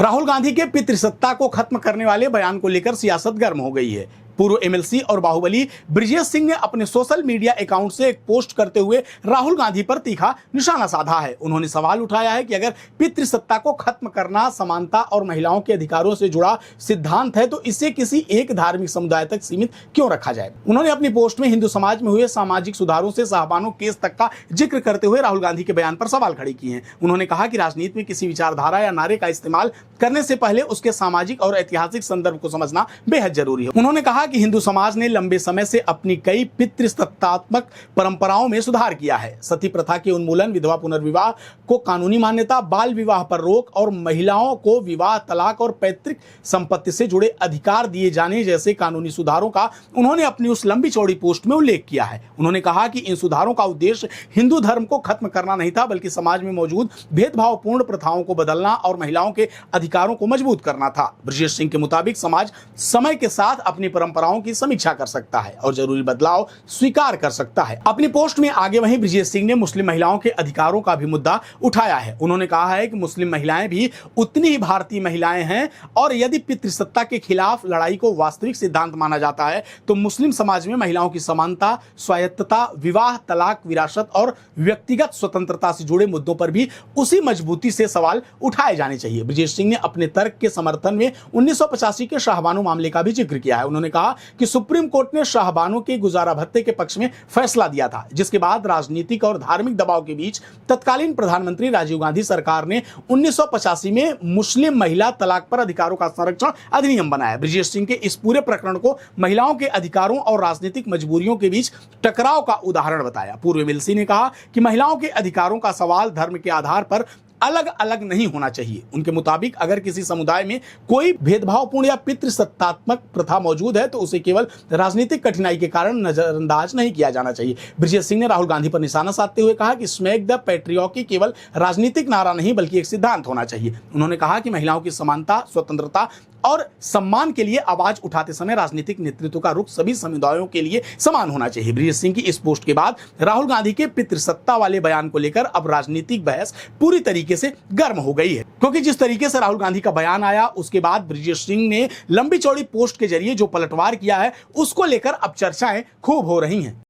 राहुल गांधी के पितृसत्ता को खत्म करने वाले बयान को लेकर सियासत गर्म हो गई है। पूर्व एमएलसी और बाहुबली ब्रजेश सिंह ने अपने सोशल मीडिया अकाउंट से एक पोस्ट करते हुए राहुल गांधी पर तीखा निशाना साधा है। उन्होंने सवाल उठाया है कि अगर पितृसत्ता को खत्म करना समानता और महिलाओं के अधिकारों से जुड़ा सिद्धांत है तो इसे किसी एक धार्मिक समुदाय तक सीमित क्यों रखा जाए। उन्होंने अपनी पोस्ट में हिंदू समाज में हुए सामाजिक सुधारों से शाहबानो केस तक का जिक्र करते हुए राहुल गांधी के बयान पर सवाल खड़े किए हैं। उन्होंने कहा कि राजनीति में किसी विचारधारा या नारे का इस्तेमाल करने से पहले उसके सामाजिक और ऐतिहासिक संदर्भ को समझना बेहद जरूरी है। उन्होंने कहा कि हिंदू समाज ने लंबे समय से अपनी कई पितृसत्तात्मक परंपराओं में सुधार किया है। सती प्रथा के उन्मूलन, विधवा पुनर्विवाह को कानूनी मान्यता, बाल विवाह पर रोक और महिलाओं को विवाह, तलाक और पैतृक संपत्ति से जुड़े अधिकार दिए जाने जैसे कानूनी सुधारों का उन्होंने अपनी उस लंबी चौड़ी पोस्ट में उल्लेख किया है। उन्होंने कहा कि इन सुधारों का उद्देश्य हिंदू धर्म को खत्म करना नहीं था, बल्कि समाज में मौजूद भेदभावपूर्ण प्रथाओं को बदलना और महिलाओं के अधिकारों को मजबूत करना था। ब्रजेश सिंह के मुताबिक समाज समय के साथ अपनी परंपराओं की समीक्षा कर सकता है और जरूरी बदलाव स्वीकार कर सकता है। अपनी पोस्ट में आगे वहीं ब्रजेश सिंह ने मुस्लिम महिलाओं के अधिकारों का भी मुद्दा उठाया है। उन्होंने कहा है कि मुस्लिम महिलाएं भी उतनी ही भारतीय महिलाएं हैं और यदि पितृसत्ता के खिलाफ लड़ाई को वास्तविक सिद्धांत माना जाता है तो मुस्लिम समाज में महिलाओं की समानता, स्वायत्तता, विवाह, तलाक, विरासत और व्यक्तिगत स्वतंत्रता से जुड़े मुद्दों पर भी उसी मजबूती से सवाल उठाए जाने चाहिए। ब्रजेश सिंह ने अपने तर्क के समर्थन में 1985 के शाहबानो मामले का भी जिक्र किया है। उन्होंने कहा कि सुप्रीम कोर्ट ने शाहबानो के गुजारा भत्ते के पक्ष में फैसला दिया था, जिसके बाद राजनीतिक और धार्मिक दबाव के बीच तत्कालीन प्रधानमंत्री राजीव गांधी सरकार ने 1985 में मुस्लिम महिला तलाक पर अधिकारों का संरक्षण अधिनियम बनाया। ब्रजेश सिंह के इस पूरे प्रकरण को महिलाओं के अधिकारों और राजनीतिक मजबूरियों के बीच टकराव का उदाहरण बताया। पूर्व एमएलसी ने कहा कि महिलाओं के अधिकारों का सवाल धर्म के आधार पर अलग अलग नहीं होना चाहिए। उनके मुताबिक अगर किसी समुदाय में कोई भेदभावपूर्ण या पितृसत्तात्मक प्रथा मौजूद है तो उसे केवल राजनीतिक कठिनाई के कारण नजरअंदाज नहीं किया जाना चाहिए। ब्रजेश सिंह ने राहुल गांधी पर निशाना साधते हुए कहा कि स्मैक द पैट्रियार्की केवल राजनीतिक नारा नहीं बल्कि एक सिद्धांत होना चाहिए। उन्होंने कहा कि महिलाओं की समानता, स्वतंत्रता और सम्मान के लिए आवाज उठाते समय राजनीतिक नेतृत्व का रुख सभी समुदायों के लिए समान होना चाहिए। ब्रजेश सिंह की इस पोस्ट के बाद राहुल गांधी के पितृसत्ता वाले बयान को लेकर अब राजनीतिक बहस पूरी तरीके से गर्म हो गई है, क्योंकि जिस तरीके से राहुल गांधी का बयान आया उसके बाद ब्रजेश सिंह ने लंबी चौड़ी पोस्ट के जरिए जो पलटवार किया है उसको लेकर अब चर्चाएं खूब हो रही हैं।